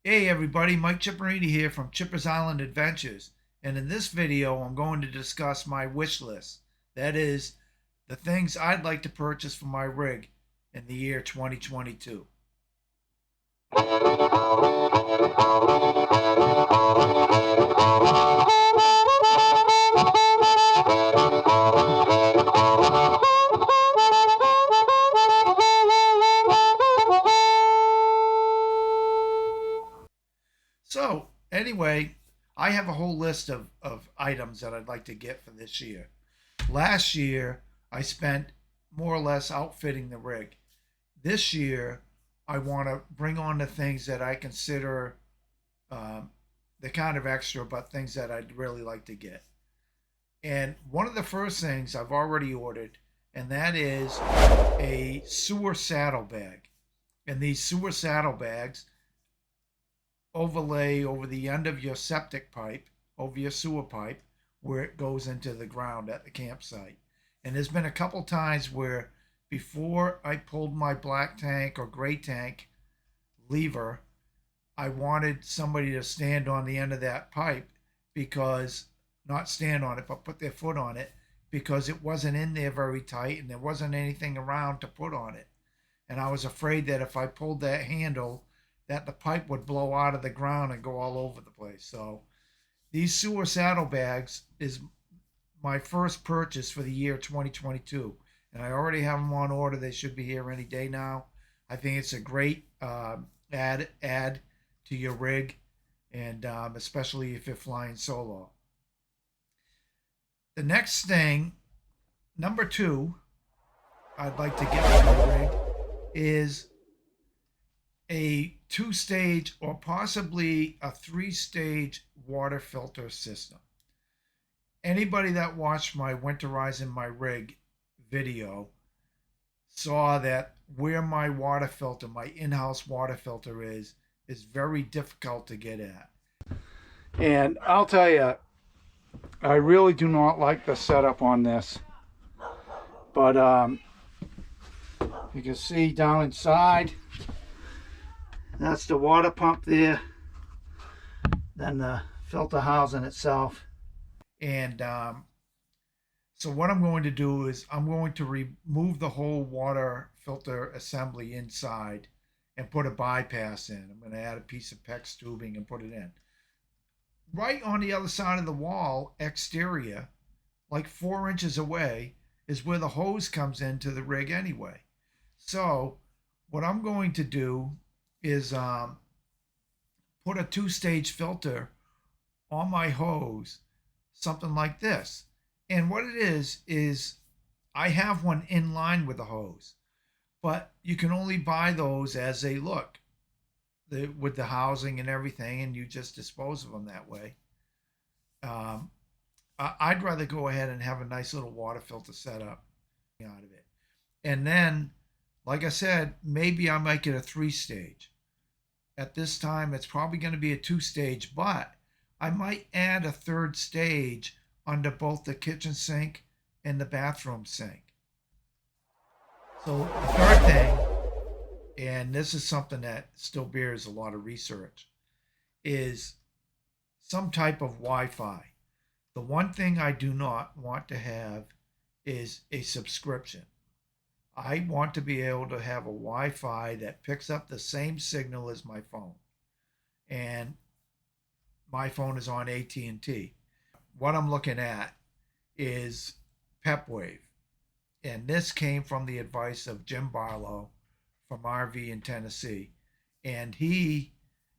Hey everybody, Mike Chipperini here from Chipper's Island Adventures, and in this video I'm going to discuss my wish list. That is, the things I'd like to purchase for my rig in the year 2022. So, anyway, I have a whole list of items that I'd like to get for this year. Last year, I spent more or less outfitting the rig. This year, I want to bring on the things that I consider the kind of extra, but things that I'd really like to get. And one of the first things I've already ordered, and that is a sewer saddlebag. And these sewer saddlebags overlay over the end of your septic pipe, over your sewer pipe, where it goes into the ground at the campsite. And there's been a couple times where before I pulled my black tank or gray tank lever, I wanted somebody to stand on the end of that pipe because, not stand on it, but put their foot on it because it wasn't in there very tight and there wasn't anything around to put on it. And I was afraid that if I pulled that handle, that the pipe would blow out of the ground and go all over the place. So these sewer saddlebags is my first purchase for the year 2022. And I already have them on order. They should be here any day now. I think it's a great add to your rig, and especially if you're flying solo. The next thing, number two, I'd like to get for my rig is a 2-stage or possibly a 3-stage water filter system. Anybody that watched my winterizing my rig video saw that where my water filter, my in-house water filter is very difficult to get at. And I'll tell you, I really do not like the setup on this. But you can see down inside, that's the water pump there, then the filter housing itself. And so what I'm going to do is I'm going to remove the whole water filter assembly inside and put a bypass in. I'm going to add a piece of PEX tubing and put it in. Right on the other side of the wall, exterior, like 4 inches away, is where the hose comes into the rig anyway. So what I'm going to do is put a 2-stage filter on my hose, something like this. And what it is I have one in line with the hose, but you can only buy those as they look, with the housing and everything, and you just dispose of them that way. I'd rather go ahead and have a nice little water filter set up out of it. And then, like I said, maybe I might get a 3-stage. At this time, it's probably going to be a 2-stage, but I might add a 3rd stage under both the kitchen sink and the bathroom sink. So the third thing, and this is something that still bears a lot of research, is some type of Wi-Fi. The one thing I do not want to have is a subscription. I want to be able to have a Wi-Fi that picks up the same signal as my phone. And my phone is on AT&T. What I'm looking at is PepWave. And this came from the advice of Jim Barlow from RV in Tennessee. And he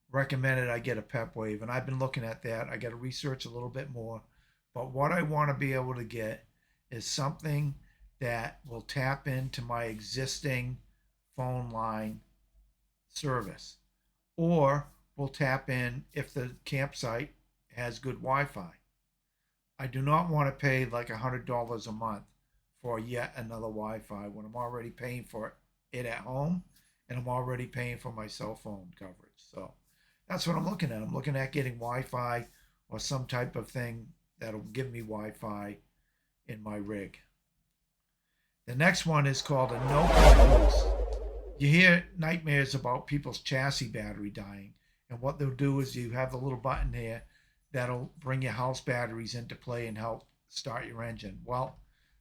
recommended I get a PepWave. And I've been looking at that. I got to research a little bit more. But what I want to be able to get is something that will tap into my existing phone line service, or will tap in if the campsite has good Wi-Fi. I do not want to pay like $100 a month for yet another Wi-Fi when I'm already paying for it at home, and I'm already paying for my cell phone coverage. So that's what I'm looking at. I'm looking at getting Wi-Fi or some type of thing that'll give me Wi-Fi in my rig. The next one is called a no-code boost. You hear nightmares about people's chassis battery dying, And what they'll do is you have the little button here that'll bring your house batteries into play and help start your engine. Well,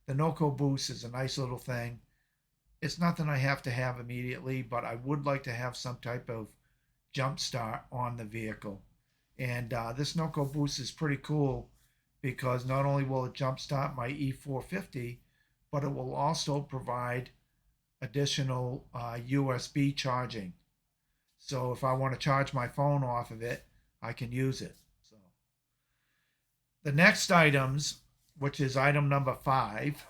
the NOCO boost is a nice little thing. It's nothing I have to have immediately, but I would like to have some type of jump start on the vehicle. And this NOCO boost is pretty cool because not only will it jump start my E450, but it will also provide additional USB charging. So if I want to charge my phone off of it, I can use it. So the next items, which is item number 5,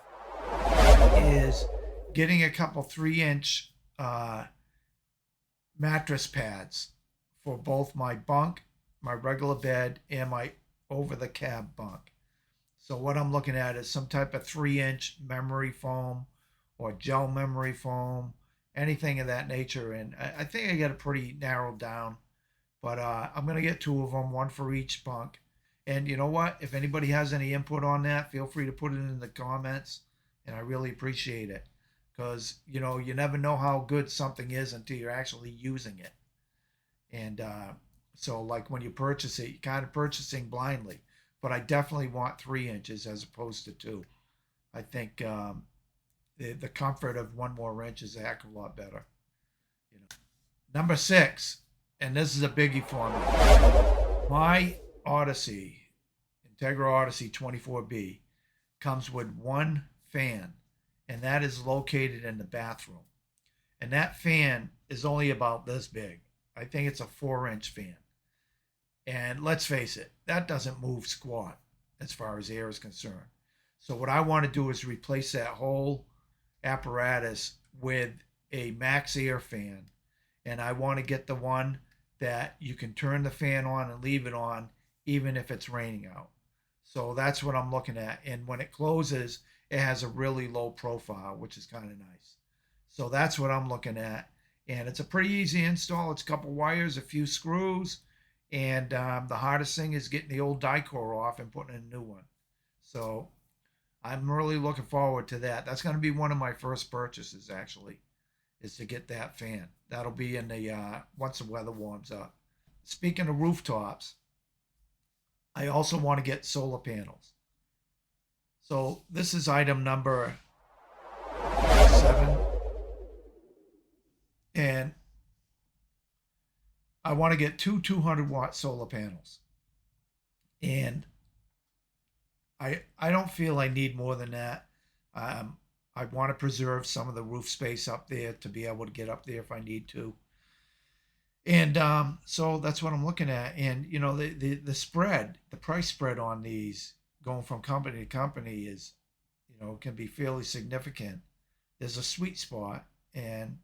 is getting a couple 3-inch mattress pads for both my bunk, my regular bed, and my over the cab bunk. So what I'm looking at is some type of 3-inch memory foam or gel memory foam, anything of that nature. And I think I got it pretty narrowed down, but I'm going to get 2 of them, one for each bunk. And you know what? If anybody has any input on that, feel free to put it in the comments, and I really appreciate it. Because, you know, you never know how good something is until you're actually using it. And so, like when you purchase it, you're kind of purchasing blindly. But I definitely want 3 inches as opposed to 2. I think the comfort of 1 more inch is a heck of a lot better. You know. Number 6, and this is a biggie for me. My Odyssey, Integra Odyssey 24B, comes with 1 fan, and that is located in the bathroom. And that fan is only about this big. I think it's a 4-inch fan. And let's face it, that doesn't move squat as far as air is concerned. So what I want to do is replace that whole apparatus with a max air fan. And I want to get the one that you can turn the fan on and leave it on even if it's raining out. So that's what I'm looking at. And when it closes, it has a really low profile, which is kind of nice. So that's what I'm looking at. And it's a pretty easy install. It's a couple wires, a few screws. And the hardest thing is getting the old die core off and putting in a new one. So I'm really looking forward to that. That's going to be one of my first purchases, actually, is to get that fan. That'll be in the once the weather warms up. Speaking of rooftops, I also want to get solar panels. So this is item number 7. And I want to get 2 200-watt solar panels. And I don't feel I need more than that. I want to preserve some of the roof space up there to be able to get up there if I need to. And so that's what I'm looking at. And, you know, the spread, the price spread on these going from company to company is, you know, can be fairly significant. There's a sweet spot, and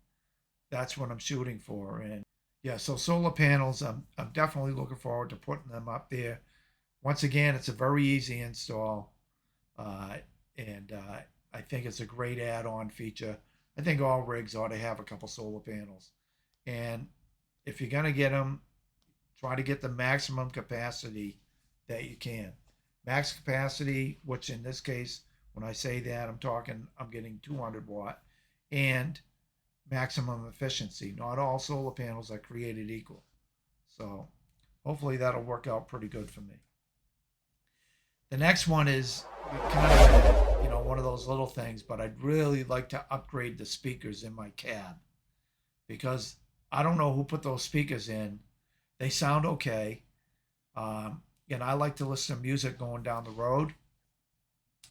that's what I'm shooting for. And yeah, so solar panels, I'm definitely looking forward to putting them up there. Once again, it's a very easy install, and I think it's a great add-on feature. I think all rigs ought to have a couple solar panels. And if you're going to get them, try to get the maximum capacity that you can. Max capacity, which in this case, when I say that, I'm getting 200 watt, and maximum efficiency. Not all solar panels are created equal. So hopefully that'll work out pretty good for me. The next one is kind of, you know, one of those little things, but I'd really like to upgrade the speakers in my cab, because I don't know who put those speakers in. They sound okay. And I like to listen to music going down the road.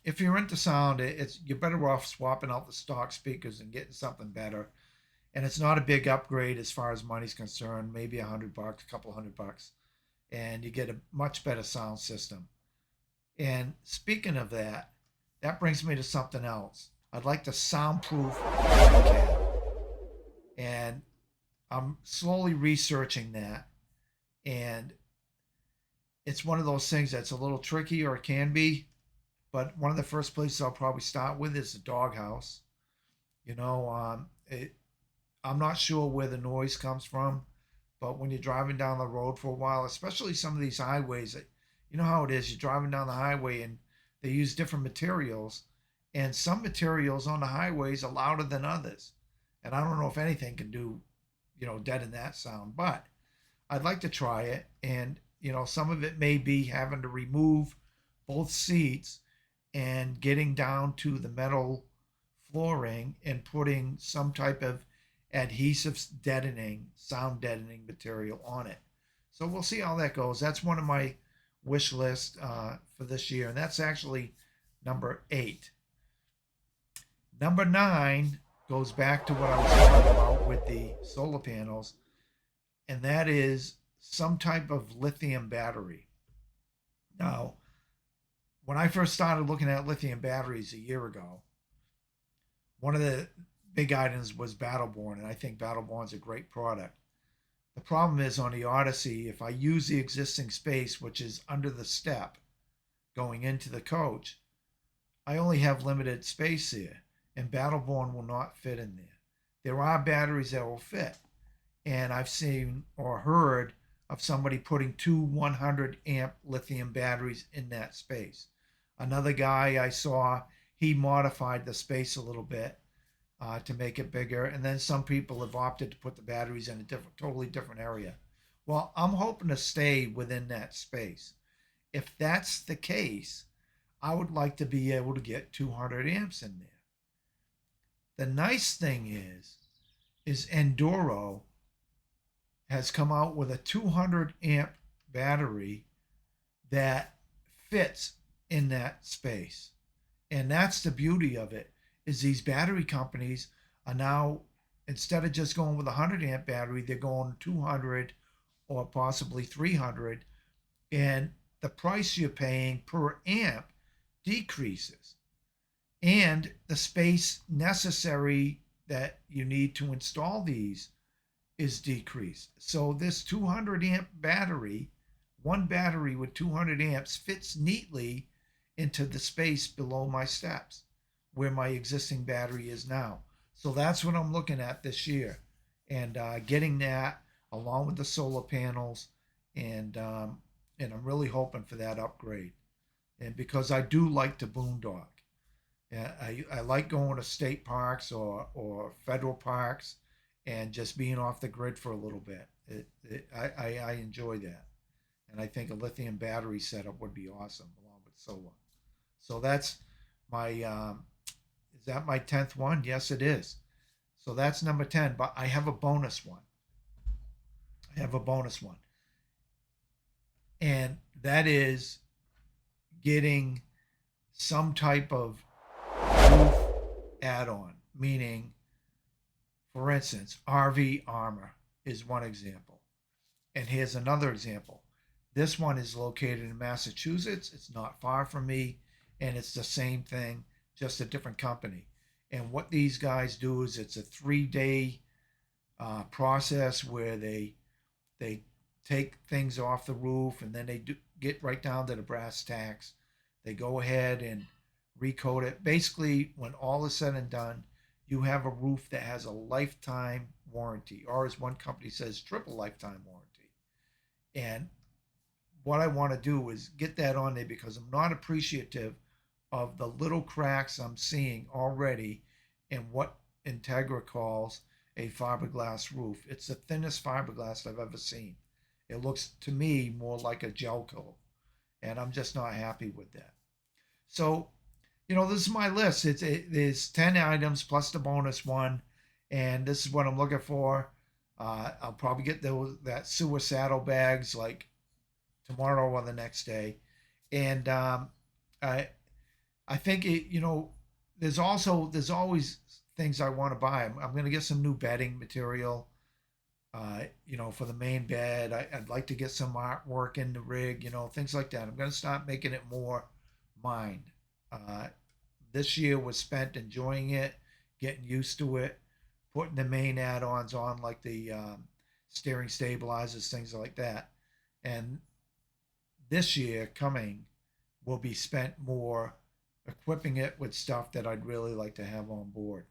If you're into sound, you're better off swapping out the stock speakers and getting something better. And it's not a big upgrade as far as money's concerned, maybe $100, a couple $100, and you get a much better sound system. And speaking of that, that brings me to something else. I'd like to soundproof the cab. And I'm slowly researching that. And it's one of those things that's a little tricky, or it can be. But one of the first places I'll probably start with is the doghouse. You know, I'm not sure where the noise comes from, but when you're driving down the road for a while, especially some of these highways, you know how it is. You're driving down the highway and they use different materials, and some materials on the highways are louder than others. And I don't know if anything can do, you know, deaden that sound. But I'd like to try it. And, some of it may be having to remove both seats and getting down to the metal flooring and putting some type of adhesive sound deadening material on it. So we'll see how that goes. That's one of my wish list for this year, and that's actually number 8. Number 9 goes back to what I was talking about with the solar panels, and that is some type of lithium battery. Now, when I first started looking at lithium batteries a year ago, one of the big items was Battleborn, and I think Battleborn's a great product. The problem is on the Odyssey, if I use the existing space, which is under the step going into the coach, I only have limited space there, and Battleborn will not fit in there. There are batteries that will fit, and I've seen or heard of somebody putting 2 100 amp lithium batteries in that space. Another guy I saw, he modified the space a little bit to make it bigger, and then some people have opted to put the batteries in a totally different area. Well, I'm hoping to stay within that space. If that's the case, I would like to be able to get 200 amps in there. The nice thing is Enduro has come out with a 200 amp battery that fits in that space. And that's the beauty of it, is these battery companies are now, instead of just going with a 100 amp battery, they're going 200 or possibly 300, and the price you're paying per amp decreases, and the space necessary that you need to install these is decreased. So this 200 amp battery, one battery with 200 amps, fits neatly into the space below my steps where my existing battery is now. So that's what I'm looking at this year, and getting that along with the solar panels, and I'm really hoping for that upgrade. And because I do like to boondock, I like going to state parks or federal parks and just being off the grid for a little bit. I enjoy that, and I think a lithium battery setup would be awesome along with solar. So that's my is that my 10th one? Yes, it is. So that's number 10. But I have a bonus one. I have a bonus one, and that is getting some type of roof add-on, meaning, for instance, RV armor is one example. And here's another example. This one is located in Massachusetts. It's not far from me, and it's the same thing, just a different company. And what these guys do is it's a 3-day process where they take things off the roof, and then they get right down to the brass tacks. They go ahead and recoat it. Basically, when all is said and done, you have a roof that has a lifetime warranty, or as one company says, triple lifetime warranty. And what I want to do is get that on there, because I'm not appreciative of the little cracks I'm seeing already in what Integra calls a fiberglass roof. It's the thinnest fiberglass I've ever seen. It looks to me more like a gel coat, and I'm just not happy with that. So, this is my list. There's 10 items plus the bonus one, and this is what I'm looking for. I'll probably get that sewer saddlebags like tomorrow or the next day, and I think there's always things I want to buy. I'm going to get some new bedding material. For the main bed. I'd like to get some artwork in the rig, things like that. I'm going to start making it more mine. This year was spent enjoying it, getting used to it, putting the main add-ons on, like the steering stabilizers, things like that. And this year coming will be spent more equipping it with stuff that I'd really like to have on board.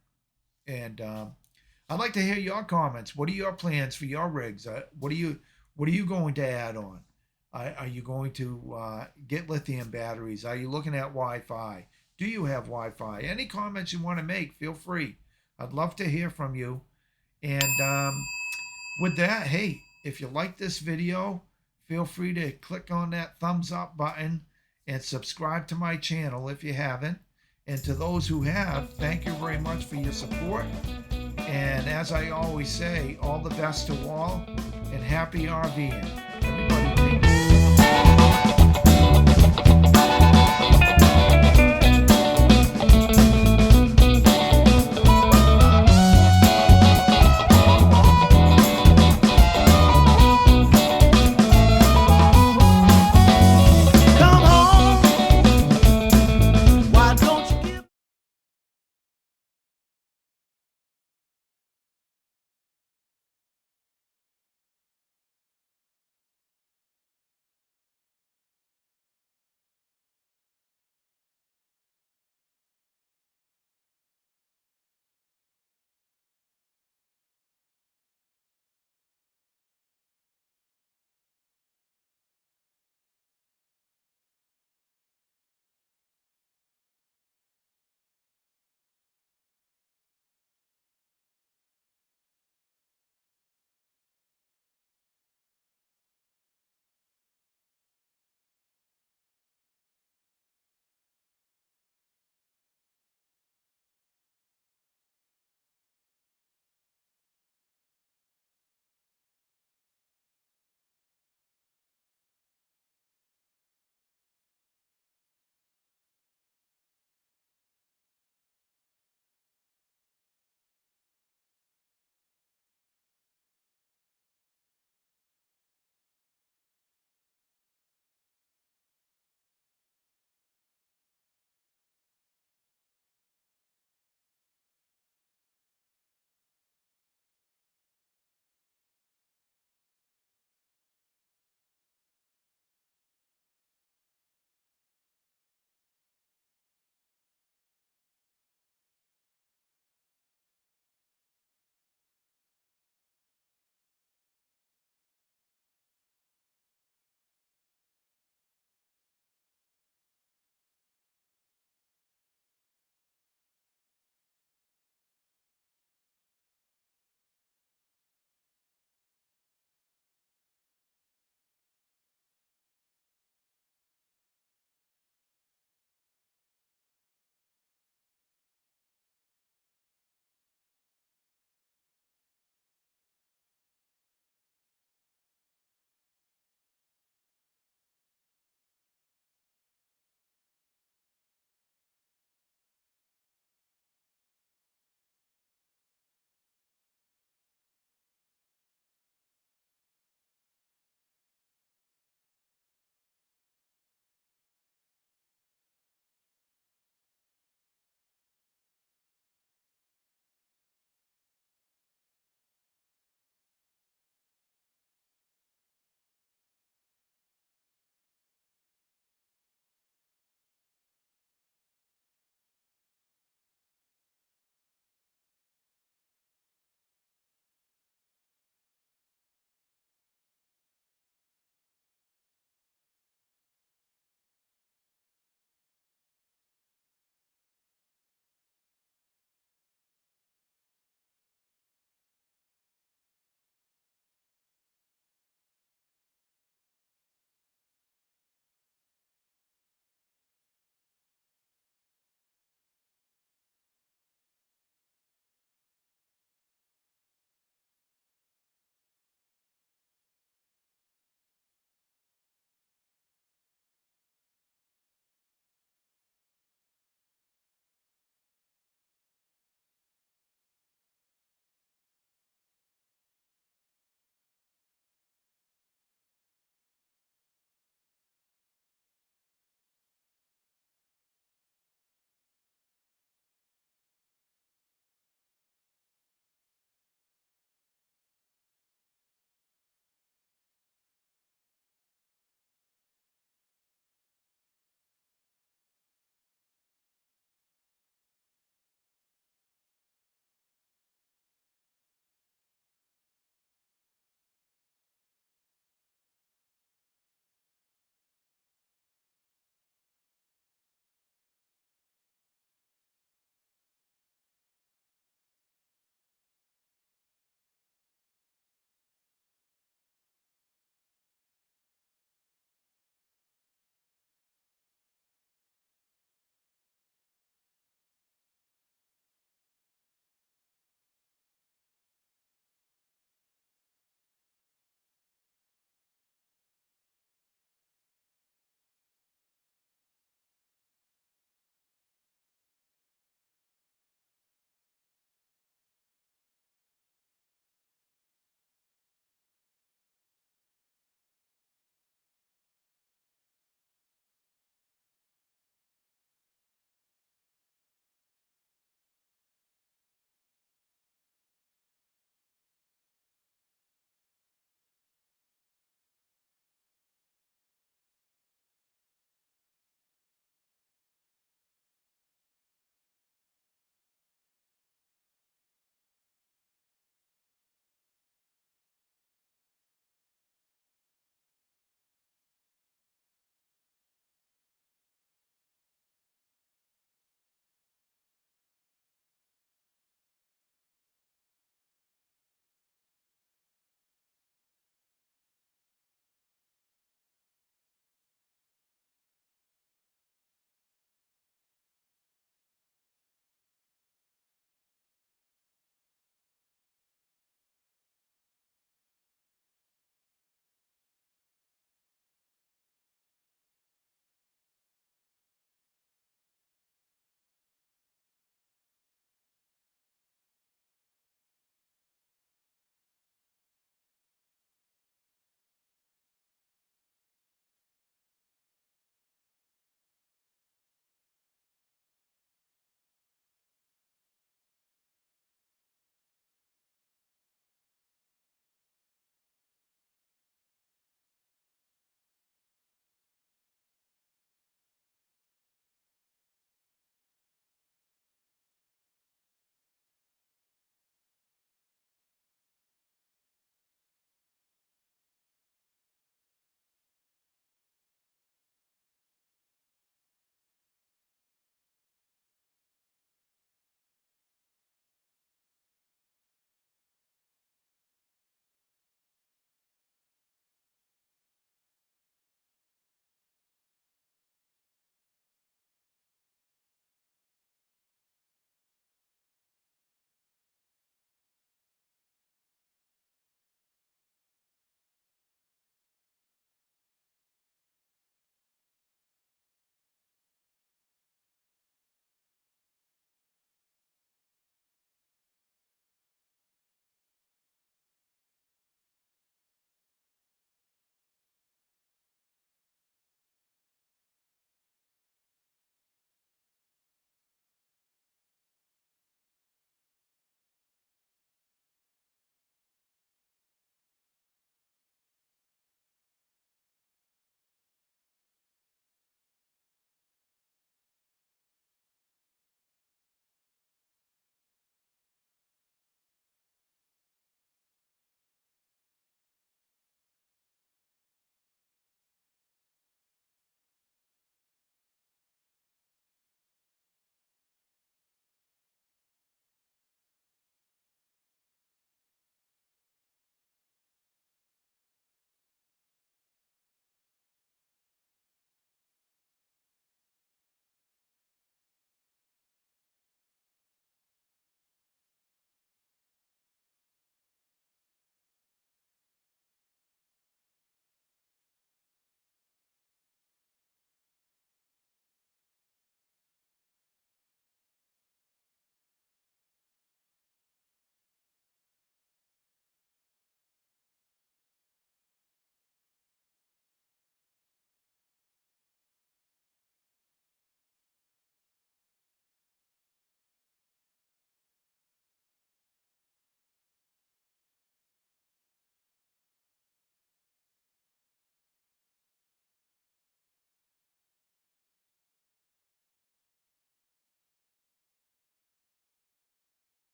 And I'd like to hear your comments. What are your plans for your rigs? What are you going to add on? Are you going to get lithium batteries? Are you looking at Wi-Fi? Do you have Wi-Fi? Any comments you want to make, feel free. I'd love to hear from you. And with that, hey, if you like this video, feel free to click on that thumbs up button and subscribe to my channel if you haven't. And to those who have, thank you very much for your support. And as I always say, all the best to all and happy RVing. Everybody